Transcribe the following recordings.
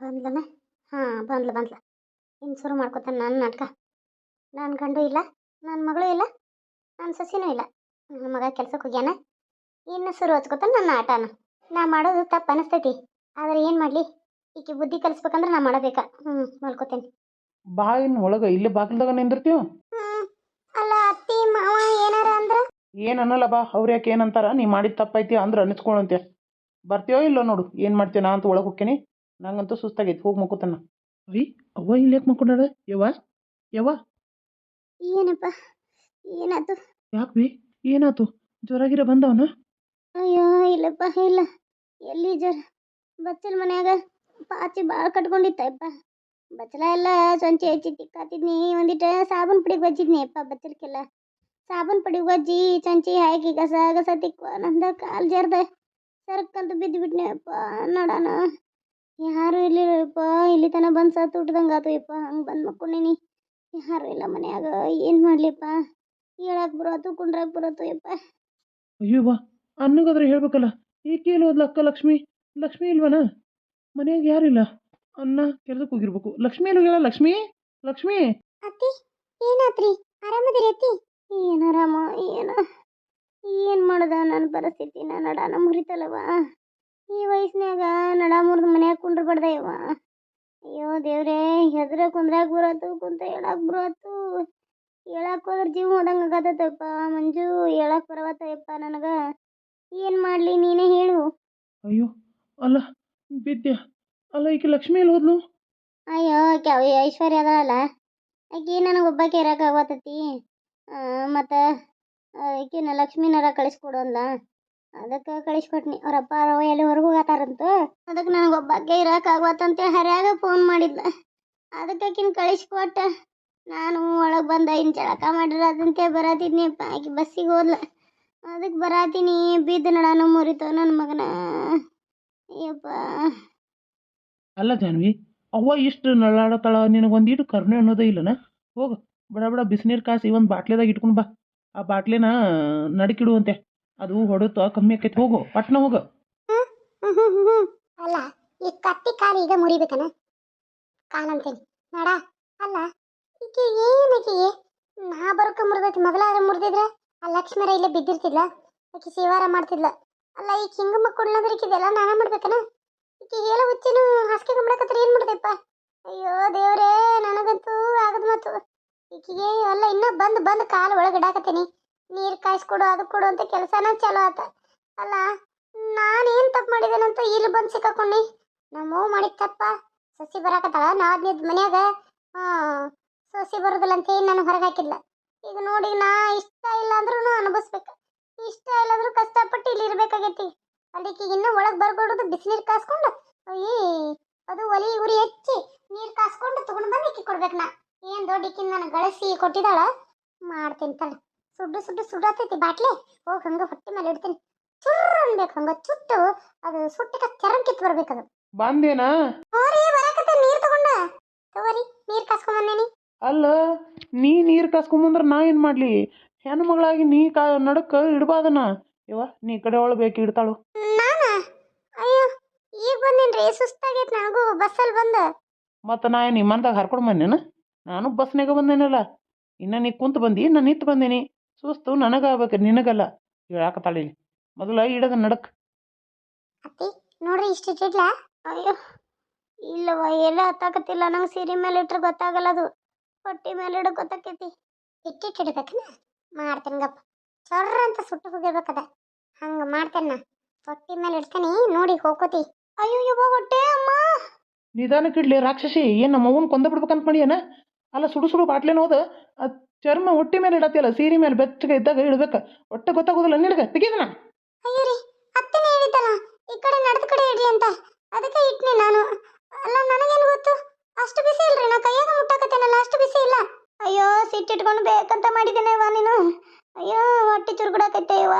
ಬಂದ್ಲನ? ಹಾಂ, ಬಂದ್ಲು. ಇನ್ನು ಶುರು ಮಾಡ್ಕೊತಾನೆ ನನ್ನ ನಾಟಕ. ನನ್ನ ಗಂಡು ಇಲ್ಲ, ನನ್ನ ಮಗಳು ಇಲ್ಲ, ನನ್ನ ಸೊಸಿನೂ ಇಲ್ಲ. ನನ್ನ ಮಗ ಕೆಲ್ಸಕ್ಕೆ ಹೋಗ್ಯಾನ. ಇನ್ನು ಶುರು ಹಚ್ಕೊತಾನೆ ನನ್ನ ಆಟನ. ನಾ ಮಾಡೋದು ತಪ್ಪು ಅನಿಸ್ತೈತಿ, ಆದರೆ ಏನು ಮಾಡಲಿ, ಈಕೆ ಬುದ್ಧಿ ಕಲಿಸ್ಬೇಕಂದ್ರೆ ನಾ ಮಾಡಬೇಕಾ. ಮಲ್ಕೋತೇನೆ. ಬಾ ಇನ್ನು ಒಳಗೆ ಇಲ್ಲೇ ಬಾಗಿಲ್ದಾಗ ನಿಂದಿರ್ತೀವ. ಅಲ್ಲ ಅತ್ತಿ ಮಾವ ಏನಾರ ಅಂದ್ರೆ ಏನು ಅನ್ನಲ್ಲ ಬಾ. ಅವ್ರು ಯಾಕೆ ಏನಂತಾರ, ನೀ ಮಾಡಿದ ತಪ್ಪೈತಿ ಅಂದ್ರೆ ಅನಿಸ್ಕೊಳಂತೆ. ಬರ್ತೀಯೋ ಇಲ್ಲೋ ನೋಡು ಏನು ಮಾಡ್ತೀಯ. ನಾ ಅಂತ ಒಳಗೆ ಹೋಗ್ತೀನಿ, ನಂಗಂತೂ ಸುಸ್ತಾಗೈತಿ. ಹೋಗಿ ಮಕ್ಕೋತಾನ. ಅಯ್ಯ ಅವ್ವ ಇಲ್ಲಿ ಯಾಕೆ ಮಕ್ಕೊಂಡಾಳ? ಯವ್ವ ಏನಪ್ಪ, ಏನಾಯ್ತು? ಯಾಕೆ ಬಿ ಏನಾಯ್ತು? ಜ್ವರಾಗಿರ ಬಂದವನ? ಅಯ್ಯೋ ಇಲ್ಲಪ್ಪ, ಇಲ್ಲ. ಎಲ್ಲಿ ಜರ ಬಚ್ಚಲ ಮನ್ಯಾಗ ಪಾಚಿ ಭಾಳ ಕಟ್ಕೊಂಡಿತ್ತಪ್ಪ. ಬಚ್ಚಲ ಎಲ್ಲ ಸೊಂಚೆ ಹಚ್ಚಿ ತಿಕ್ಕಾತಿದ್ನಿ. ಒಂದಿಟ್ಟು ಸಾಬೂನು ಪುಡಿಗೆ ಬಜ್ಜಿದ್ನಿ ಅಪ್ಪ. ಬಚ್ಚಲಕ್ಕೆಲ್ಲ ಸಾಬೂನು ಪುಡಿಗೆ ಬಜ್ಜಿ ಚಂಚಿ ಹಾಕಿ ಗಸ ತಿಕ್ಕುವ ನಂದ ಕಾಲು ಜರ್ದ ಸರ್ಕಂತ ಬಿದ್ದು ಬಿಟ್ನಿ ಅಪ್ಪ. ನೋಡೋಣ, ಯಾರು ಇರ್ಲಿಲ್ಲಪ್ಪ. ಇಲ್ಲಿ ತನಕ ಬಂದು ಸತ್ತು ಹುಟ್ದಂಗೆ ಆತು ಯಪ್ಪ. ಹಂಗೆ ಬಂದು ಮಕ್ಕೊಂಡೀನಿ, ಯಾರು ಇಲ್ಲ ಮನ್ಯಾಗ. ಏನು ಮಾಡಲಿಪ್ಪ? ಹೇಳಕ್ಕೆ ಬರೋತು, ಕುಂಡ್ರಕ್ಕೆ ಬರೋತು ಯಪ್ಪ. ಅಯ್ಯವ್ವ ಅನ್ನಗಾದ್ರೆ ಹೇಳ್ಬೇಕಲ್ಲ. ಏಕೆ ಇಲ್ಲಿ ಹೋದ್ಲ ಅಕ್ಕ? ಲಕ್ಷ್ಮಿ ಇಲ್ವನ ಮನ್ಯಾಗ? ಯಾರಿಲ್ಲ. ಅನ್ನ ಕೆಲ್ಸಕ್ಕೆ ಹೋಗಿರ್ಬೇಕು. ಲಕ್ಷ್ಮಿ ಏನು ಹೇಳ? ಲಕ್ಷ್ಮಿ ಅತ್ತಿ, ಏನಾತ್ರಿ? ಆರಾಮದಿರಿ ಅತ್ತಿ? ಏನು ಆರಾಮ? ಏನು ಮಾಡೋದ ನನ್ನ ಪರಿಸ್ಥಿತಿ? ನಡ ಮುರಿತಲ್ಲವ. ಈ ವಯಸ್ಸಿನಾಗ ನಡ ಮುರಿದು ಮನ್ಯಾಗ ಕುಂಡ್ರಬಾರ್ದ ಯವ್ವ. ಅಯ್ಯೋ ದೇವ್ರೇ, ಹೆದ್ರ ಕುಂದ್ರಾಗ ಬರತ್ತು, ಕುಂತ ಹೇಳಕ್ಕೆ ಬರತ್ತು. ಹೇಳಕ್ಕೆ ಹೋದ್ರೆ ಜೀವ ಹೋದಂಗೆ ಆಗತ್ತಪ್ಪ ಮಂಜು. ಹೇಳಕ್ಕೆ ಬರವತ್ತಯ್ಯಪ್ಪ ನನಗೆ. ಏನು ಮಾಡಲಿ, ನೀನೇ ಹೇಳು. ಅಯ್ಯೋ ಅಲ್ಲ ಬಿದ್ಯಾ? ಅಲ್ಲ ಈಕೆ ಲಕ್ಷ್ಮಿ ಎಲ್ಲಿ ಹೋದ್ಲು? ಅಯ್ಯೋ ಆಕೆ ಐಶ್ವರ್ಯ ಅದಳಲ್ಲ, ಆಕೆ ನನಗೆ ಒಬ್ಬಾಕೆ ಇರೋಕ್ಕಾಗತ್ತತಿ. ಮತ್ತು ಈಕಿನ ಲಕ್ಷ್ಮೀನಾರ ಕಳಿಸ್ಕೊಡು ಅಂದ. ಅದಕ್ಕೆ ಕಳಿಸ್ಕೊಟ್ನಿ. ಅವರಪ್ಪ ಎಲ್ಲಿ ಹೊರಗೆ ಹೋಗತ್ತಾರಂತ. ಅದಕ್ಕೆ ನನಗೆ ಒಬ್ಬಾಕೆ ಇರೋಕ್ಕಾಗತ್ತಂತೇಳಿ ಹರ್ಯಾಗ ಫೋನ್ ಮಾಡಿದ್ಲ. ಅದಕ್ಕೆ ಆಕಿನ ಕಳಿಸ್ಕೊಟ್ಟ ನಾನು ಒಳಗೆ ಬಂದ. ಇನ್ನು ಜಳಕ ಮಾಡಿರೋದಂತೆ ಬರತ್ತಿದ್ನಿಪ್ಪ. ಆಕೆ ಬಸ್ಸಿಗೆ ಹೋದ್ಲ. ಅದಕ್ಕೆ ಬರತ್ತೀನಿ, ಬಿದ್ದು ನಡಾನು ಮುರಿತು ನನ್ನ ಮಗನ. ಅಯ್ಯಪ್ಪ. ಅಲ್ಲ ಜಾನ್ವಿ, ಅವ್ವ ಇಷ್ಟು ನಳಾಡತಾಳ, ನಿನಗೊಂದೀಟು ಕರುಣೆ ಅನ್ನೋದೇ ಇಲ್ಲನ? ಹೋಗು ಬಡ ಬಿಸಿನೀರು ಕಾಸಿ ಒಂದು ಬಾಟ್ಲಿದಾಗ ಇಟ್ಕೊಂಡು ಬಾ. ಆ ಬಾಟ್ಲಿನ ನಡಕಿಡುವಂತೆ, ಅದು ಹೊಡುತ್ತ ಕಮ್ಮಿ ಆಕೈತಿ. ಹೋಗು ಪಟ್ನ ಹೋಗು. ಅಲ್ಲ ಈ ಕತ್ತಿ ಕಾಲು ಈಗ ಮುರಿಬೇಕನ? ಕಾಲಂತೇನಿ ನೋಡ. ಅಲ್ಲ ಈಕೆ ಏನಕ್ಕೆ ನಾ ಬರೋಕೆ ಮುರಿದೈತಿ? ಮೊದಲಾದ್ರೆ ಮುರಿದಿದ್ರೆ ಆ ಲಕ್ಷ್ಮೀರ ಇಲ್ಲೇ ಬಿದ್ದಿರ್ತಿದ್ಲ, ಆಕೆ ಸೇವಾರ ಮಾಡ್ತಿದ್ಲ. ಅಲ್ಲ ಈಗ ಹಿಂಗ ಮಕ್ಕಳನ್ನಾದ್ರೆ ಈಕಿದೆಲ್ಲ ನಾನ ಮಾಡ್ಬೇಕನ? ಈಕೆ ಹೇಳ ಹುಚ್ಚಿನ ಹಾಸಿಗೆ ಕಂಬಳಕತ್ರ ಏನು ಮಾಡ್ದೆಪ್ಪ? ಅಯ್ಯೋ ದೇವ್ರೇ, ನನಗಂತೂ ಆಗದ ಮಾತು. ಈಕಿಗೆ ಅಲ್ಲ ಇನ್ನೂ ಬಂದು ಕಾಲು ಒಳಗೆ ಇಡಾಕತ್ತೀನಿ. ನೀರು ಕಾಯಿಸ್ಕೊಡು, ಅದು ಕೊಡು ಅಂತ ಕೆಲಸನ ಚಲೋ ಆತ. ಅಲ್ಲ ನಾನೇನು ತಪ್ಪು ಮಾಡಿದ್ದೇನಂತ ಇಲ್ಲಿ ಬಂದು ಸಿಕ್ಕಾಕೊಂಡಿ? ನಮ್ಮವ್ವ ಮಾಡಿದ ತಪ್ಪ. ಸೊಸಿ ಬರಾಕತ್ತಾಳ, ನಾದ್ನಿದ್ ಮನ್ಯಾಗ ಸೊಸಿ ಬರೋದಿಲ್ಲ ಅಂತ ಹೇಳಿ ನಾನು ಹೊರಗೆ ಹಾಕಿದ್ಲ. ಈಗ ನೋಡಿ, ನಾ ಇಷ್ಟ ಇಲ್ಲ ಅಂದ್ರೂ ಅನುಭವಿಸ್ಬೇಕು. ಇಷ್ಟ ಇಲ್ಲ ಅಂದ್ರೂ ಕಷ್ಟಪಟ್ಟು ಇಲ್ಲಿ ಇರ್ಬೇಕಾಗೈತಿ. ಅದಕ್ಕೆ ಇನ್ನೂ ಒಳಗೆ ಬರ್ಕೊಡೋದು ಬಿಸಿನೀರು ಕಾಸ್ಕೊಂಡು, ಅದು ಒಲಿ ಉರಿ ಹೆಚ್ಚಿ ನೀರು ಕಾಸ್ಕೊಂಡು ತಗೊಂಡು ಬಂದು ಇಕ್ಕಿ ಕೊಡ್ಬೇಕು. ನಾ ಏನು ದೊಡ್ಡ ಇಕ್ಕಿನ ನಾನು ಗಳಿಸಿ ಕೊಟ್ಟಿದ್ದಾಳ. ಮಾಡ್ತೀನಿ ತಲೆ. ಸುಡಾತೈತಿ ಬಾಟ್ಲಿ. ಹೋಗಿ ಹಂಗೆ ಹೊಟ್ಟೆ ಮೇಲೆ ಇಡ್ತೀನಿ. ಚುರ್ರ ಅನ್ಬೇಕು, ಹಂಗೆ ಚುಟ್ಟು ಅದು ಸುಟ್ಟಿಕ ಚರಂ ಕಿತ್ತು ಬರ್ಬೇಕದು. ಬಂದೇನಾ? ಹೋರಿ ಬರಾಕತ್ತೆ. ನೀರು ತಗೊಂಡ ತಗೋರಿ, ನೀರು ಕಾಸ್ಕೊಂಬಂದೇನಿ. ಅಲ್ಲ ನೀ ನೀರು ಕಾಸ್ಕೊಂಬಂದ್ರೆ ನಾ ಏನು ಮಾಡಲಿ? ಹೆಣ್ಣು ಮಗಳಾಗಿ ನೀ ನಡಕ್ಕೆ ಇಡಬಾದನ. ಯವ್ವ ನೀ ಕಡೆ ಬೇಕು ಇಡ್ತಾಳು. ನಾನಾ? ಅಯ್ಯೋ ಈಗ ಬಂದೇನ್ರಿ, ಸುಸ್ತಾಗೈತೆ ನನಗೂ ಬಸ್ಸಲ್ಲಿ ಬಂದ. ಮತ್ತು ನಾ ಏನು ನಿಮ್ಮಂದಾಗ ಹರ್ಕೊಂಡು ಬಂದೇನ? ನಾನು ಬಸ್ನಾಗ ಬಂದೇನಲ್ಲ. ಇನ್ನು ನೀ ಕುಂತು ಬಂದು ನಾನು ನಿಂತು ಬಂದೇನಿ. ಸುಸ್ತು ನನಗಾಗ್ಬೇಕು, ನಿನಗಲ್ಲ. ಹೇಳಾಕತ್ತಾಳ ಇಲ್ಲಿ ಮೊದಲ ಇಡದ ನಡಕ್. ಅತ್ತಿ ನೋಡ್ರಿ ಇಷ್ಟು ಇಡ್ಲ. ಅಯ್ಯೋ ಇಲ್ಲವ, ಎಲ್ಲ ಹತ್ತಾಕತ್ತಿಲ್ಲ. ನಂಗೆ ಸೀರೆ ಮೇಲೆ ಇಟ್ರೆ ಗೊತ್ತಾಗಲ್ಲ, ಅದು ಹೊಟ್ಟೆ ಮೇಲೆ ಇಡೋ ಗೊತ್ತಾಕೈತಿ. ಇಟ್ಟಿಡ್ಬೇಕನ? ಮಾಡ್ತೇನೆ ಗಪ್ಪ. ಚೊರ್ರ ಅಂತ ಸುಟ್ಟು ಹೋಗಿರ್ಬೇಕದ. ಹಂಗೆ ಮಾಡ್ತೇನೆ ನಾ. ಹೊಟ್ಟೆ ಮೇಲೆ ಇಡ್ತೀನಿ, ನೋಡಿ ಹೋಗೋತಿ. ಅಯ್ಯೋ ಯವ್ವ ಹೊಟ್ಟೆ ಅಮ್ಮ. ನಿಧಾನಕ್ಕಿಡ್ಲಿ ರಾಕ್ಷಸಿ. ಏನು ನಮ್ಮ ಅವ್ವನ ಕೊಂದ ಬಿಡ್ಬೇಕಂತ ಮಾಡಿಯನ? ಅಲ್ಲ ಸುಡು ಬಾಟ್ಲೇನ ಹೋದ ಅದು ಚರ್ಮ ಹೊಟ್ಟೆ ಮೇಲೆ ಇಡತ್ತಿಯಲ್ಲ, ಸೀರೆ ಮೇಲೆ ಬೆಚ್ಚಗೆ ಇದ್ದಾಗ ಇಡ್ಬೇಕು. ಹೊಟ್ಟೆ ಗೊತ್ತಾಗೋದಿಲ್ಲ ನಿನಗೆ? ತೆಗೀದನ. ಅಯ್ಯೋ ರೀ, ಅತ್ತನೇ ಹೇಳಿದ್ದಲ್ಲ ಈ ಕಡೆ ನಡೆದ ಕಡೆ ಇಡ್ರಿ ಅಂತ, ಅದಕ್ಕೆ ಇಟ್ನಿ ನಾನು. ಅಲ್ಲ ನನಗೇನು ಗೊತ್ತು? ಅಷ್ಟು ಬಿಸಿ ಇಲ್ರಿ, ನಾ ಕೈಯಾಗ ಮುಟ್ಟಾಕತ್ತೇನಲ್ಲ, ಅಷ್ಟು ಬಿಸಿ ಇಲ್ಲ. ಅಯ್ಯೋ ಸಿಟ್ಟಿಟ್ಕೊಂಡು ಬೇಕಂತ ಮಾಡಿದ್ದೇನೆವಾ ನೀನು. ಅಯ್ಯೋ ಹೊಟ್ಟೆ ಚುರುಗುಡಾಕೈತೆ ಇವ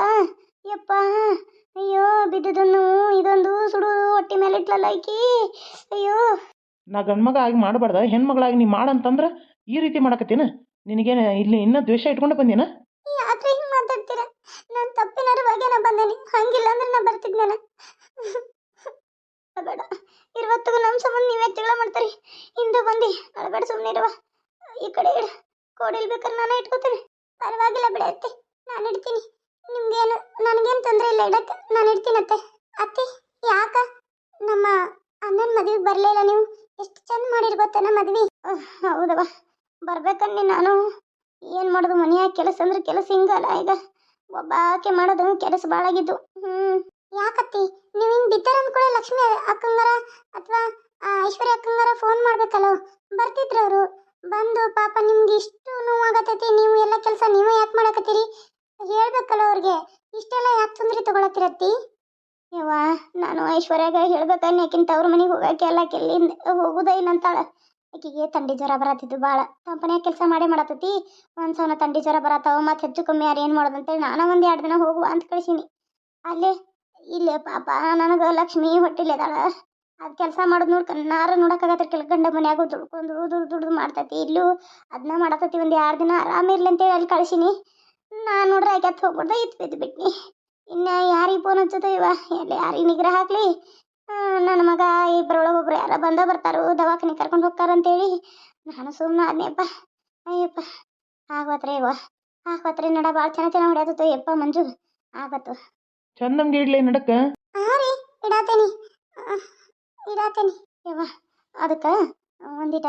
ಯಪ್ಪ. ಅಯ್ಯೋ ಬಿದ್ದದನ್ನು ಇದೊಂದು ಸುಡು ಹೊಟ್ಟೆ ಮೇಲೆ ಇಟ್ಲಲ್ಲ ಈಕಿ. ಅಯ್ಯೋ ನಾ ಗಂಡ್ಮಗ ಆಗಿ ಮಾಡಬಾರ್ದ? ಹೆಣ್ಮಗಳಾಗಿ ನೀ ಮಾಡಂತಂದ್ರೆ ಈ ರೀತಿ ಮಾಡಕತ್ತೀನ? ನಿನಗೇನು ಇಲ್ಲಿ ಇನ್ನೂ ದ್ವೇಷ ಇಟ್ಕೊಂಡು ಬಂದೇನ? ಯಾಕ್ರಿ ಹಿಂಗೆ ಮಾತಾಡ್ತೀರ? ನಾನು ತಪ್ಪಿನ ಬಗ್ಗೆ ನಾ ಬಂದೇನಿ. ಹಂಗಿಲ್ಲ ಅಂದ್ರೆ ನಾ ಬರ್ತಿದ್ನೇನ? ಬೇಡ, ಇರುವತ್ತಿಗೂ ನಮ್ಮ ಸಂಬಂಧ ನೀವೇ ಜಗಳ ಮಾಡ್ತೀರಿ ಹಿಂದೆ ಬಂದು ಅಳಬೇಡ ಸುಮ್ಮನೆ ಇರುವ ಈ ಕಡೆ ಇಡು ಕೋಡಿ ಇಲ್ಬೇಕಾದ್ರೆ ನಾನು ಇಟ್ಕೋತೀನಿ ಪರವಾಗಿಲ್ಲ ಬಿಡ ಅತ್ತೆ ನಾನು ಇಡ್ತೀನಿ ನಿಮ್ಗೇನು ನನಗೇನು ತೊಂದರೆ ಇಲ್ಲ ಇಡಕ್ಕೆ ನಾನು ಇಡ್ತೀನಿ ಅತ್ತೆ ಯಾಕ ನಮ್ಮ ಅಣ್ಣನ ಮದುವೆಗೆ ಬರಲಿಲ್ಲ ನೀವು ಎಷ್ಟು ಚಂದ ಮಾಡಿರಿ ಗೊತ್ತೇನ ಮದ್ವಿ ಹೌದವ ಬರ್ಬೇಕನ್ನಿ ನಾನು ಏನು ಮಾಡೋದು ಮನೆಯಾಗ ಕೆಲಸ ಅಂದ್ರೆ ಕೆಲಸ ಹಿಂಗಲ್ಲ ಈಗ ಒಬ್ಬಾಕೆ ಮಾಡೋದು ಕೆಲಸ ಭಾಳಾಗಿದ್ದು ಯಾಕತ್ತಿ ನೀವು ಹಿಂಗೆ ಬಿದ್ದಾರ ಅಂದ್ಕೊಳ್ಳಿ ಲಕ್ಷ್ಮಿ ಅಕ್ಕಂಗಾರ ಅಥವಾ ಐಶ್ವರ್ಯ ಅಕ್ಕಂಗಾರ ಫೋನ್ ಮಾಡ್ಬೇಕಲ್ಲ ಬರ್ತಿದ್ರು ಅವರು ಬಂದು ಪಾಪ ನಿಮ್ಗೆ ಇಷ್ಟು ನೋವಾಗತೈತಿ ನೀವು ಎಲ್ಲ ಕೆಲಸ ನೀವೇ ಯಾಕೆ ಮಾಡಕತ್ತೀರಿ ಹೇಳ್ಬೇಕಲ್ಲ ಅವ್ರಿಗೆ ಇಷ್ಟೆಲ್ಲ ಯಾಕೆ ತೊಂದರೆ ತಗೊಳತ್ತಿರತ್ತಿ ಯವ್ವ ನಾನು ಐಶ್ವರ್ಯಾಗ ಹೇಳ್ಬೇಕನ್ನ ಯಾಕಿಂತ ಅವ್ರ ಮನೆಗೆ ಹೋಗಕ್ಕೆ ಎಲ್ಲ ಕೆಲ್ಲಿಂದ ಹೋಗುದ ಏನಂತಾಳ ಆಕಿಗೆ ತಂಡಿ ಜ್ವರ ಬರತ್ತಿದ್ದು ಭಾಳ ಕಂಪನಿಯಾಗ ಕೆಲಸ ಮಾಡತ್ತೈತಿ ಒಂದ್ಸವನ ತಂಡಿ ಜ್ವರ ಬರತ್ತಾವ ಮತ್ತೆ ಹೆಚ್ಚು ಕಮ್ಮಿ ಯಾರು ಏನು ಮಾಡೋದಂತೇಳಿ ನಾನು ಒಂದು 2 ದಿನ ಹೋಗುವ ಅಂತ ಕಳಿಸೀನಿ ಅಲ್ಲೇ ಇಲ್ಲೇ ಪಾಪ ನನಗೆ ಲಕ್ಷ್ಮಿ ಹೊಟ್ಟಿಲೆದಾಳ ಅದು ಕೆಲಸ ಮಾಡೋದು ನೋಡ್ಕನ್ನಾರ ನೋಡೋಕ್ಕಾಗತ್ತೆ ಕೆಲ ಗಂಡ ಮನ್ಯಾಗ ದುಡ್ದು ಮಾಡ್ತೈತಿ ಇಲ್ಲೂ ಅದನ್ನ ಮಾಡತೈತಿ ಒಂದು 2 ದಿನ ಆರಾಮಿರ್ಲಿ ಅಂತೇಳಿ ಅಲ್ಲಿ ಕಳಿಸೀನಿ ನಾನು ನೋಡ್ರೆ ಆಕೆ ಹತ್ತು ಹೋಗ್ಬಿಡ್ದೆ ಇತ್ತು ಬಿದ್ದು ಬಿಟ್ನಿ ಇನ್ನು ಯಾರಿಗೆ ಫೋನ್ ಹಚ್ಚೋದು ಇವ ಎಲ್ಲಿ ಯಾರಿಗೆ ನಿಗ್ರಹ ಹಾಕ್ಲಿ ನನ್ನ ಮಗ ಇಬ್ಬರೊಳಗೆ ಒಬ್ರು ಯಾರೋ ಬರ್ತಾರೋ ದವಾಖಾನೆ ಕರ್ಕೊಂಡು ಹೋಗ್ತಾರಂತೇಳಿ ನಾನು ಸುಮ್ಮನೆ ಆದ್ನೇಪ್ಪ ಅಯ್ಯಪ್ಪ ಆಗೋತ್ರೆ ಇವ ಆಗೋತ್ರೆ ನಡ ಭಾಳ ಚೆನ್ನಾಗಿ ಹೊಡ್ಯಾತತ್ತು ಯಪ್ಪ ಮಂಜು ಆಗತ್ತು ಚಂದ ನಮ್ಗೆ ಇಡ್ಲಿ ನಡಕ್ಕ ಹಾಂ ರೀ ಇಡಾತೇನಿ ಯವ್ವ ಅದಕ್ಕೆ ಒಂದಿಟ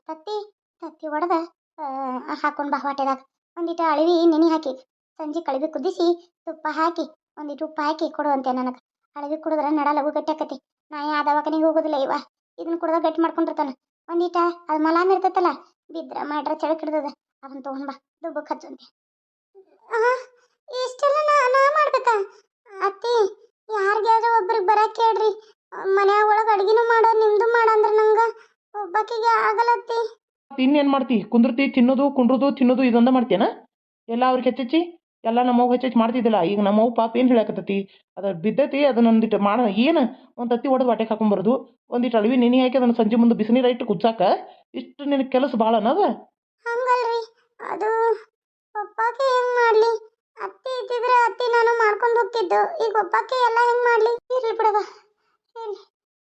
ತತ್ತಿ ಒಡೆದ ಹಾಕೊಂಡು ಬಾ ಹೊಟ್ಟೆದಾಗ ಒಂದಿಟ ಅಳವಿ ನೆನೆ ಹಾಕಿ ಸಂಜೆ ಕಳವಿ ಕುದಿಸಿ ತುಪ್ಪ ಹಾಕಿ ಒಂದಿಟ್ಟು ಉಪ್ಪು ಹಾಕಿ ಕೊಡುವಂತೆ ನನಗೆ ಅಳವಿ ಕುಡಿದ್ರೆ ನಡ ಲಘು ಗಟ್ಟಿ ಆಕತಿ ನಾ ಯಾ ದವಾಖಾನಿಗೆ ಹೋಗೋದಿಲ್ಲ ಇವ ಇದನ್ನ ಕುಡ್ದ ಗಟ್ಟಿ ಮಾಡ್ಕೊಂಡಿರ್ತಾನೆ ಒಂದಿಟ ಅದು ಮಲಾಮ್ ಇರ್ತೈತಲ್ಲ ಬಿದ್ರ ಮಾಡ್ರ ಚಳಕ್ ಹಿಡ್ದದ ಅದನ್ನ ತೊಗೊಂಡ್ ಬಾ ದುಬ್ಬಕ್ಕೆ ಹಚ್ಚುವಂತೆ ಇಷ್ಟೆಲ್ಲ ನಾ ಮಾಡ್ಬೇಕಾ ಅತ್ತಿ ಯಾರಿಗಾದ್ರೂ ಒಬ್ರಿಗೆ ಬರಕ್ಕೆ ಹೇಳ್ರಿ ಮನ್ಯಾಗ ಒಳಗೆ ಅಡ್ಗಿನೂ ಮಾಡೋ ನಿಮ್ದು ಮಾಡಂದ್ರೆ ನಂಗೆ ಒಬ್ಬಾಕಿಗೆ ಆಗಲ್ಲತ್ತಿ ಇನ್ನೇನು ಮಾಡ್ತಿ ಕುಂದ್ರತಿ ತಿನ್ನೋದು ಕುಂಡ್ರದು ತಿನ್ನೋದು ಇದೊಂದ ಮಾಡ್ತೀಯನ ಎಲ್ಲ ಅವ್ರಿಗೆ ಹೆಚ್ಚಿ ಎಲ್ಲ ನಮ್ಮವ್ವ ಹೆಚ್ಚು ಮಾಡ್ತಿದ್ದಿಲ್ಲ ಈಗ ನಮ್ಮವ್ವ ಪಾಪ ಏನು ಹೇಳಕತ್ತತಿ ಅದು ಬಿದ್ದೈತಿ ಅದನ್ನ ಒಂದಿಟ್ಟು ಮಾಡ ಏನು ಒಂದು ತತ್ತಿ ಹೊಡೆದು ಹೊಟ್ಟೆಗೆ ಹಾಕೊಂಬರೋದು ಒಂದಿಟ್ಟು ಅಳವಿ ನೆನೆ ಹಾಕಿ ಅದನ್ನು ಸಂಜೆ ಮುಂದೆ ಬಿಸಿನೀರು ಇಟ್ಟು ಕುಚ್ಚಾಕ ಇಷ್ಟು ನಿನಗೆ ಕೆಲಸ ಭಾಳ ಅನ್ನೋದು ಹಂಗಲ್ರಿ ಅದು ಒಬ್ಬಾಕೆ ಹೆಂಗ್ ಮಾಡ್ಲಿ ಅತ್ತಿ ಇದ್ದಿದ್ರೆ ಅತ್ತಿ ನಾನು ಮಾಡ್ಕೊಂಡು ಹೋಗ್ತಿದ್ದು ಈಗ ಒಬ್ಬಾಕೆ ಎಲ್ಲ ಹೆಂಗ್ ಮಾಡ್ಲಿ ಇರ್ಲಿ ಬಿಡವ ಇರ್ಲಿ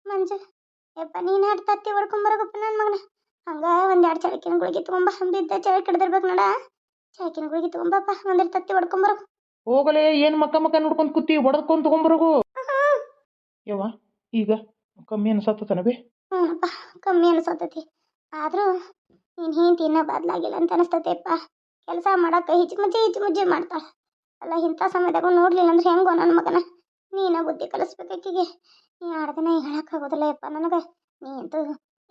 ಮಂಜು ಯಪ್ಪ ನೀನು ಎರಡು ತತ್ತಿ ಹೊಡ್ಕೊಂಬರೋಗಪ್ಪ ನನ್ನ ಮಗನ ಹಂಗ ಒಂದೆರಡು ಚಳಕಿನ ಗುಳಿಗೆ ತಗೊಂಬ ಬಿದ್ದ ಚಳಕ್ ಹಿಡ್ದಿರ್ಬೇಕು ನೋಡ ಚಳಕಿನ ಗುಳಿಗೆ ತಗೊಂಬಪ್ಪ ಒಂದೆರಡು ತತ್ತಿ ಹೊಡ್ಕೊಂಬರೋ ಹೋಗಲೇ ಏನು ಮಕ್ಕ ನೋಡ್ಕೊಂಡು ಕೂತಿ ಹೊಡೆದ್ಕೊಂಡು ತೊಗೊಂಬರೋಗು ಯವ್ವ ಈಗ ಕಮ್ಮಿ ಅನ್ಸತ್ತನ ಬೇ ಹ್ಞೂನಪ್ಪ ಕಮ್ಮಿ ಅನ್ಸತ್ತೈತಿ ಆದರೂ ನೀನು ಹಿಂತಿ ಇನ್ನೂ ಬದಲಾಗಿಲ್ಲ ಅಂತ ಅನಿಸ್ತೈತೆಪ್ಪ ಕೆಲಸ ಮಾಡಕ್ಕೆ ಹಿಚ್ಚು ಮಾಡ್ತಾಳೆ ಅಲ್ಲ ಇಂಥ ಸಮಯದಾಗ ನೋಡ್ಲಿಲ್ಲ ಅಂದ್ರೆ ಹೆಂಗೋ ನನ್ನ ಮಗನ ನೀನ ಬುದ್ಧಿ ಕಲಿಸ್ಬೇಕಾಕಿಗೆ ನೀ 2 ದಿನ ಹೇಳಕ್ಕಾಗೋದಿಲ್ಲ ಯಪ್ಪ ನನಗೆ ನೀ ಅಂತೂ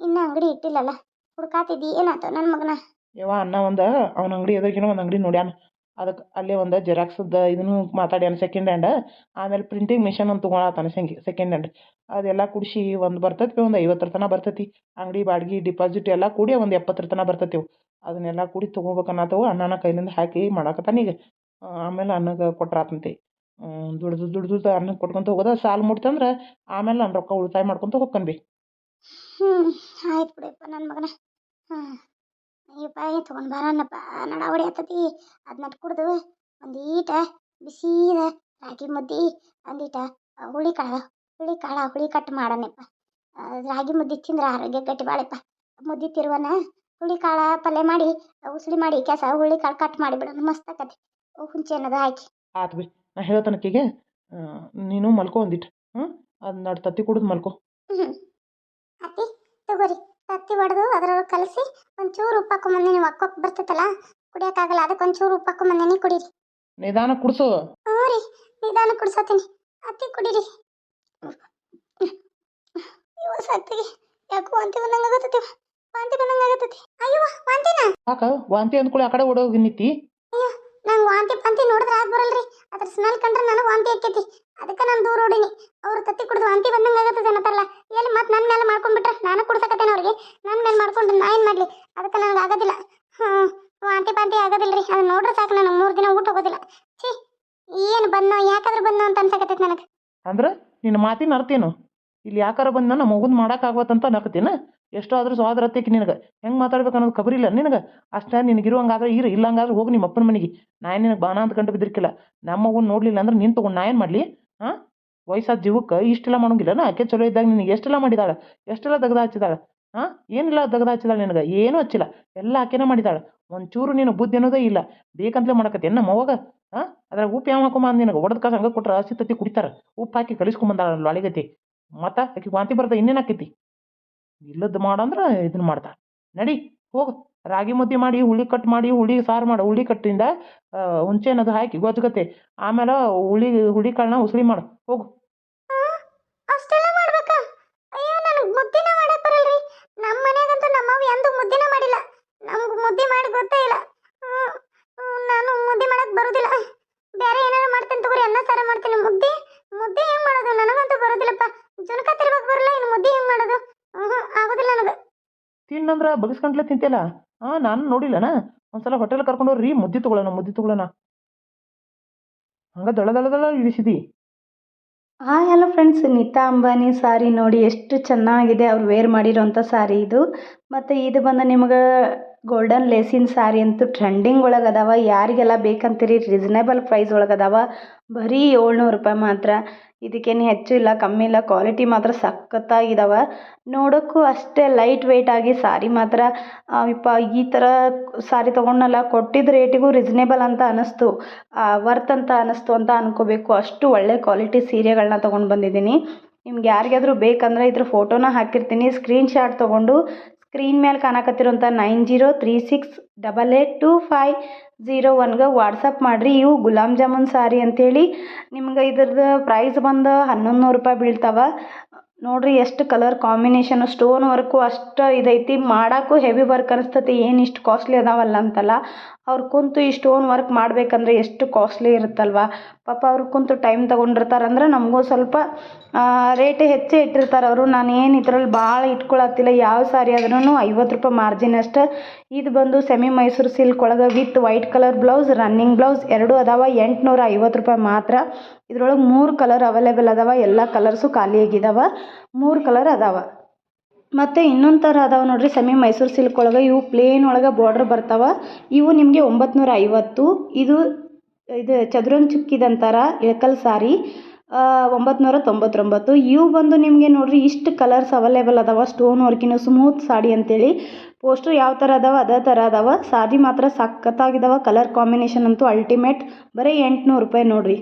ಇನ್ನೂ ಅಂಗಡಿ ಇಟ್ಟಿಲ್ಲಲ್ಲ ಹುಡ್ಕಾತಿದ್ದಿ ಏನಾಯ್ತು ನನ್ನ ಮಗನ ಯವ್ವ ಅನ್ನ ಒಂದು ಅವನ ಅಂಗಡಿ ಎದುರಿಗಿನ ಒಂದು ಅಂಗಡಿ ನೋಡ್ಯಾನ ಅದಕ್ಕೆ ಅಲ್ಲೇ ಒಂದು ಜೆರಾಕ್ಸ್ದ ಇದನ್ನು ಮಾತಾಡ್ಯಾನ ಸೆಕೆಂಡ್ ಹ್ಯಾಂಡ್ ಆಮೇಲೆ ಪ್ರಿಂಟಿಂಗ್ ಮಿಷನ್ ಅಂತ ತೊಗೊಳತ್ತಾನ ಸೆಕೆಂಡ್ ಹ್ಯಾಂಡ್ ಅದೆಲ್ಲ ಕುಡಿಸಿ ಒಂದು ಬರ್ತೈತಿ ಒಂದು 50 ತನಕ ಬರ್ತೈತಿ ಅಂಗಡಿ ಬಾಡಿಗೆ ಡಿಪಾಸಿಟ್ ಎಲ್ಲ ಕೂಡಿ ಒಂದು 70 ತನಕ ಬರ್ತೈತಿ ಅದನ್ನೆಲ್ಲ ಕೂಡಿ ತೊಗೋಬೇಕನ್ನತ್ತವು ಅಣ್ಣನ ಕೈಲಿಂದ ಹಾಕಿ ಮಾಡಾಕತ್ತಾನ ಈಗ ಆಮೇಲೆ ಅನ್ನಗೆ ಕೊಟ್ರಾತಂತೆ ದುಡ್ದು ಅನ್ನಕ್ಕೆ ಕೊಟ್ಕೊಂತ ಹೋಗೋದ ಸಾಲು ಮುಟ್ತಂದ್ರೆ ಆಮೇಲೆ ನಾನು ರೊಕ್ಕ ಉಳಿತಾಯ ಮಾಡ್ಕೊತ ಹೋಗ್ಕನ್ಬಿ ಆಯ್ತು ಬಿಡಪ್ಪ ನನ್ನ ಮಗನ ಹಾಂ ಅಯ್ಯಪ್ಪ ತೊಗೊಂಡು ಬರೋಣಪ್ಪ ನಡ ಹೊಡಿ ಆತತಿ ಅದನ್ನ ಕುಡ್ದು ಒಂದೀಟ ಬಿಸಿದ ರಾಗಿ ಮುದ್ದೆ ಒಂದೀಟ ಹುಳಿ ಕಟ್ಟು ಮಾಡೋಣಪ್ಪ ರಾಗಿ ಮುದ್ದೆ ತಿಂದ್ರೆ ಆರೋಗ್ಯ ಗಟ್ಟಿ ಬಾಳಪ್ಪ ಮುದ್ದೆ ತಿರುವನ ಹುಳಿ ಕಾಳ ಪಲ್ಯ ಮಾಡಿ ಉಸುಳಿ ಮಾಡಿ ಕೆಸ ಹುಳಿ ಕಾಳು ಕಟ್ ಮಾಡಿಬಿಡೋಣ ಮಸ್ತ್ ಆಕತಿ ಹುಂಚೆ ಅನ್ನೋದು ಹಾಕಿ ಆತು ಬಿ ನಾ ಹೇಳತನಕ್ಕಿಗೆ ನೀನು ಮಲ್ಕೊ ಒಂದಿಟ್ಟು ಅದನ್ನ ತತ್ತಿ ಕುಡಿದು ಮಲ್ಕೊ ಅತ್ತಿ ತಗೋರಿ ತತ್ತಿ ಹೊಡೆದು ಅದರೊಳಗೆ ಕಲಸಿ ಒಂಚೂರು ಉಪ್ಪು ಹಾಕೊಂಬಂದೆ ನೀವು ಅಕ್ಕೋಕ್ ಬರ್ತೈತಲ್ಲ ಕುಡಿಯೋಕ್ಕಾಗಲ್ಲ ಅದಕ್ಕೆ ಒಂಚೂರು ಉಪ್ಪು ಹಾಕೊಂಬಂದೇನಿ ಕುಡೀರಿ ನಿಧಾನ ಕುಡಿಸು ಹ್ಞೂ ರೀ ನಿಧಾನ ಕುಡ್ಸತ್ತೀನಿ ಅತ್ತಿ ಕುಡೀರಿ ಇವ ಸತ್ತಿಗೆ ಯಾಕೋ ವಾಂತಿ ಬಂದಂಗೆ ಆಗತ್ತೈತಿ ಅಯ್ಯೋ ವಾಂತಿನ ಯಾಕ ವಾಂತಿ ಅಂದ್ಕೊಳ್ಳಿ ಆ ಕಡೆ ಓಡೋಗಿ ನಿಂತಿ ಅಯ್ಯೋ ನಂಗೆ ವಾಂತಿ ನೋಡಿದ್ರೆ ಆಗ ಬರಲ್ರಿ ಅದ್ರ ಸ್ಮೆಲ್ ಕಂಡ್ರೆ ನನಗೆ ವಾಂತಿ ಆಕೈತಿ ಅದಕ್ಕೆ ನಾನು ದೂರ ಓಡಿನಿ ಅವ್ರು ತತ್ತಿ ಕುಡಿದು ವಾಂತಿ ಬಂದಂಗೆ ಆಗತ್ತೈತೆ ಅನ್ನತ್ತಾರಲ್ಲ ಎಲ್ಲಿ ಮತ್ತೆ ನನ್ನ ಮೇಲೆ ಮಾಡ್ಕೊಂಡ್ಬಿಟ್ರೆ ನಾನು ಕುಡ್ಸಕತ್ತೇನೆ ಅವ್ರಿಗೆ ನನ್ನ ಮೇಲೆ ಮಾಡ್ಕೊಂಡು ನಾ ಏನು ಮಾಡಲಿ ಅದಕ್ಕೆ ನನಗೆ ಆಗೋದಿಲ್ಲ ವಾಂತಿ ಆಗೋದಿಲ್ಲ ರೀ ಅದನ್ನ ನೋಡ್ರೆ ಸಾಕು ನನಗೆ 3 ದಿನ ಊಟ ಹೋಗೋದಿಲ್ಲ ಛೀ ಏನು ಬಂದೋ ಯಾಕಾದ್ರೂ ಬಂದೋ ಅಂತ ಅನ್ಸಕತ್ತೈತೆ ನನಗೆ ಅಂದ್ರೆ ನಿನ್ನ ಮಾತಿನ ಅರ್ಥೇನು ಇಲ್ಲಿ ಯಾಕಾರ ಬಂದ ನಮ್ಮ ಮಗುನ್ ಮಾಡೋಕ್ಕಾಗತ್ತಂತ ಅನ್ನಕತ್ತೀನ ಎಷ್ಟೋ ಆದ್ರೂ ಸ್ವಾದ್ರತೆಗೆ ನಿನಗೆ ಹೆಂಗೆ ಮಾತಾಡ್ಬೇಕು ಅನ್ನೋದು ಖಬರಿಲ್ಲ ನಿನಗೆ ಅಷ್ಟೇ ನಿನಗಿರುವಂಗಾದ್ರೆ ಇಲ್ಲಂಗಾದ್ರೆ ಹೋಗಿ ನಿಮ್ಮ ಅಪ್ಪನ ಮನೆಗೆ ನಾ ನಿನಗೆ ಬಾಣ ಅಂತ ಗಂಟು ಬಿದ್ದಿರ್ಕಿಲ್ಲ ನಮ್ಮ ಮಗುನ ನೋಡಲಿಲ್ಲ ಅಂದ್ರೆ ನೀನು ತೊಗೊಂಡು ನಾ ಏನು ಮಾಡಲಿ ಹಾಂ ವಯಸ್ಸಾದ ಜೀವಕ್ಕೆ ಇಷ್ಟೆಲ್ಲ ಮಾಡೋಂಗಿಲ್ಲನ ಆಕೆ ಚಲೋ ಇದ್ದಾಗ ನಿನಗೆ ಎಷ್ಟೆಲ್ಲ ಮಾಡಿದಾಳೆ ಎಷ್ಟೆಲ್ಲ ತೆಗ್ದು ಹಚ್ಚಿದಾಳೆ ಹಾಂ ಏನಿಲ್ಲ ತೆಗ್ದು ಹಚ್ಚಿದಾಳೆ ನಿನಗೆ ಏನೂ ಹಚ್ಚಿಲ್ಲ ಎಲ್ಲ ಆಕೆನೇ ಮಾಡಿದಾಳೆ ಒಂಚೂರು ನೀನು ಬುದ್ಧಿ ಅನ್ನೋದೇ ಇಲ್ಲ ಬೇಕಂತಲೇ ಮಾಡಕತ್ತಿ ನಮ್ಮ ಅವಾಗ ಹಾಂ ಅದ್ರಾಗ ಉಪ್ಪು ಯಾವ ಹಾಕೊಂಬಂದು ನಿನಗೆ ಒಡೆದ ಕಾಸು ಹಂಗೆ ಕೊಟ್ರೆ ಹಸಿ ತತ್ತಿ ಕುಡಿತಾರೆ ಉಪ್ಪು ಹಾಕಿ ಕಲಿಸ್ಕೊಂಬಂದಾಳ ಅಳಿಗತಿ ಮತ್ತು ಆಕೆ ವಾಂತಿ ಬರ್ತದೆ ಇನ್ನೇನು ಆಕೈತಿ ಇಲ್ಲದ್ದು ಮಾಡಂದ್ರೆ ಇದನ್ನ ಮಾಡ್ತಾಳೆ ನಡಿ ಹೋಗು ರಾಗಿ ಮುದ್ದೆ ಮಾಡಿ ಹುಳಿ ಕಟ್ ಮಾಡಿ ಹುಳಿ ಸಾರು ಮಾಡು ಹುಳಿ ಕಟ್ಟಿಂದ ಹುಂಚೆನದು ಹಾಕಿ ಗೊಜ್ಜಗತ್ತೆ ಆಮೇಲೆ ಹುಳಿ ಕಾಳನ್ನ ಉಸ್ಲಿ ಮಾಡು ಹೋಗು ಅಷ್ಟೆಲ್ಲ ಮಾಡ್ಬೇಕಾ? ಅಯ್ಯೋ ನನಗೆ ಮುದ್ದಿನ ಮಾಡಕ್ ಬರಲ್ರಿ. ನಮ್ಮ ಮನ್ಯಾಗಂತೂ ನಮ್ಮವ್ವ ಎಂದೂ ಮುದ್ದಿನ ಮಾಡಿಲ್ಲ. ನಮ್ಗೆ ಮುದ್ದೆ ಮಾಡಿ ಗೊತ್ತೇ ಇಲ್ಲ. ನಾನು ಮುದ್ದೆ ಮಾಡಕ್ ಬರೋದಿಲ್ಲ. ಬೇರೆ ಏನಾರು ಮಾಡ್ತೀನಿ ತಗೋರಿ, ಅನ್ನ ಸಾರ ಮಾಡ್ತೀನಿ. ಮುದ್ದೆ ಮುದ್ದೆ ಹೆಂಗ್ ಮಾಡೋದು ನನಗಂತೂ ಬರೋದಿಲ್ಲಪ್ಪ. ಜುನಕ ತಿರ್ಬೇಕು ಬರಲ್ಲ, ಇನ್ನು ಮುದ್ದೆ ಹೆಂಗ್ ಮಾಡೋದು? ಆಗೋದಿಲ್ಲ ನನಗೆ. ತಿನ್ನಂದ್ರೆ ಬಗಸ್ಕೊಂಡ್ಲೆ ತಿಂತಿಲ್ಲ ಹಾಂ ನಾನು ನೋಡಿಲ್ಲನ ಒಂದ್ಸಲ ಹೋಟೆಲ್ ಕರ್ಕೊಂಡೋಗ್ರಿ ಮುದ್ದೆ ತೊಗೊಳ್ಳೋಣ ಹಂಗೆ ದಳ ದಳ ದಳ ಇಳಿಸಿದಿ hi hello friends, Nita Ambani sari ನೋಡಿ ಎಷ್ಟು ಚೆನ್ನಾಗಿದೆ ಅವ್ರು ವೇರ್ ಮಾಡಿರೋಂಥ ಸಾರಿ ಇದು. ಮತ್ತು ಇದು ಬಂದು ನಿಮ್ಗೆ ಗೋಲ್ಡನ್ ಲೇಸಿನ ಸಾರಿ ಅಂತೂ ಟ್ರೆಂಡಿಂಗ್ ಒಳಗೆ ಅದಾವ. ಯಾರಿಗೆಲ್ಲ ಬೇಕಂತೀರಿ ರೀಸನೇಬಲ್ ಪ್ರೈಸ್ ಒಳಗೆ ಅದಾವ. ಬರೀ 700 ರೂಪಾಯಿ ಮಾತ್ರ. ಇದಕ್ಕೇನು ಹೆಚ್ಚು ಇಲ್ಲ ಕಮ್ಮಿ ಇಲ್ಲ, ಕ್ವಾಲಿಟಿ ಮಾತ್ರ ಸಖತ್ತಾಗಿದ್ದಾವೆ. ನೋಡೋಕ್ಕೂ ಅಷ್ಟೇ ಲೈಟ್ ವೆಯ್ಟ್ ಆಗಿ ಸಾರಿ ಮಾತ್ರ ಇಪ್ಪ ಈ ಥರ ಸಾರಿ ತೊಗೊಂಡಲ್ಲ, ಕೊಟ್ಟಿದ್ದ ರೇಟಿಗೂ ರೀಸನೇಬಲ್ ಅಂತ ಅನ್ನಿಸ್ತು, ವರ್ತ್ ಅಂತ ಅನ್ನಿಸ್ತು ಅಂತ ಅನ್ಕೋಬೇಕು. ಅಷ್ಟು ಒಳ್ಳೆ ಕ್ವಾಲಿಟಿ ಸೀರೆಗಳನ್ನ ತೊಗೊಂಡು ಬಂದಿದ್ದೀನಿ. ನಿಮ್ಗೆ ಯಾರಿಗಾದರೂ ಬೇಕಂದ್ರೆ ಇದ್ರ ಫೋಟೋನ ಹಾಕಿರ್ತೀನಿ, ಸ್ಕ್ರೀನ್ಶಾಟ್ ತೊಗೊಂಡು ಸ್ಕ್ರೀನ್ ಮೇಲೆ ಕಾಣಕತ್ತಿರೋಂಥ 9036882501ಗೆ ವಾಟ್ಸಪ್ ಮಾಡಿರಿ. ಇವು ಗುಲಾಬ್ ಜಾಮೂನ್ ಸಾರಿ ಅಂಥೇಳಿ ನಿಮ್ಗೆ ಇದ್ರದ್ದು ಪ್ರೈಸ್ ಬಂದು 1100 ರೂಪಾಯಿ ಬೀಳ್ತಾವೆ. ನೋಡಿರಿ ಎಷ್ಟು ಕಲರ್ ಕಾಂಬಿನೇಷನು, ಸ್ಟೋನ್ ವರ್ಕು ಅಷ್ಟು ಇದೈತಿ. ಮಾಡೋಕ್ಕೂ ಹೆವಿ ವರ್ಕ್ ಅನಿಸ್ತತಿ, ಏನು ಇಷ್ಟು ಕಾಸ್ಟ್ಲಿ ಅದಾವಲ್ಲ ಅಂತಲ್ಲ. ಅವ್ರು ಕುಂತು ಈ ಸ್ಟೋನ್ ವರ್ಕ್ ಮಾಡಬೇಕಂದ್ರೆ ಎಷ್ಟು ಕಾಸ್ಟ್ಲಿ ಇರುತ್ತಲ್ವ. ಪಾಪ ಅವ್ರು ಕುಂತು ಟೈಮ್ ತೊಗೊಂಡಿರ್ತಾರಂದ್ರೆ ನಮಗೂ ಸ್ವಲ್ಪ ರೇಟ್ ಹೆಚ್ಚೇ ಇಟ್ಟಿರ್ತಾರೆ ಅವರು. ನಾನು ಏನು ಇದ್ರಲ್ಲಿ ಭಾಳ ಇಟ್ಕೊಳತ್ತಿಲ್ಲ. ಯಾವ ಸಾರಿ ಆದ್ರೂ 50 ರೂಪಾಯಿ ಮಾರ್ಜಿನ್ ಅಷ್ಟೇ. ಇದು ಬಂದು ಸೆಮಿ ಮೈಸೂರು ಸಿಲ್ಕ್ ಒಳಗೆ with white colour blouse, running blouse ಎರಡೂ ಅದಾವ. 850 ರೂಪಾಯಿ ಮಾತ್ರ. ಇದ್ರೊಳಗೆ 3 ಕಲರ್ ಅವೈಲೇಬಲ್ ಅದಾವ. ಎಲ್ಲ ಕಲರ್ಸು ಖಾಲಿಯಾಗಿದ್ದಾವೆ. 3 ಕಲರ್ ಅದಾವ. ಮತ್ತು ಇನ್ನೊಂದು ಥರ ಅದಾವೆ ನೋಡಿರಿ ಸೆಮಿ ಮೈಸೂರು ಸಿಲ್ಕ್ ಒಳಗೆ. ಇವು ಪ್ಲೇನ್ ಒಳಗೆ ಬಾರ್ಡ್ರ್ ಬರ್ತಾವೆ. ಇವು ನಿಮಗೆ 950. ಇದು ಚದುರಂಗ್ ಚುಕ್ಕಿದಂತಾರ ಇಳಕಲ್ ಸಾರಿ 999. ಇವು ಬಂದು ನಿಮಗೆ ನೋಡಿರಿ ಇಷ್ಟು ಕಲರ್ಸ್ ಅವೈಲೇಬಲ್ ಅದಾವ. ಸ್ಟೋನ್ ವರ್ಕಿನ ಸ್ಮೂತ್ ಸಾಡಿ ಅಂತೇಳಿ ಪೋಸ್ಟ್ರು ಯಾವ ಥರ ಅದಾವ ಅದೇ ಥರ ಅದಾವ. ಸಾರಿ ಮಾತ್ರ ಸಖತ್ತಾಗಿದ್ದಾವೆ. ಕಲರ್ ಕಾಂಬಿನೇಷನ್ ಅಂತೂ ಅಲ್ಟಿಮೇಟ್. ಬರೀ 800 ರೂಪಾಯಿ ನೋಡಿರಿ.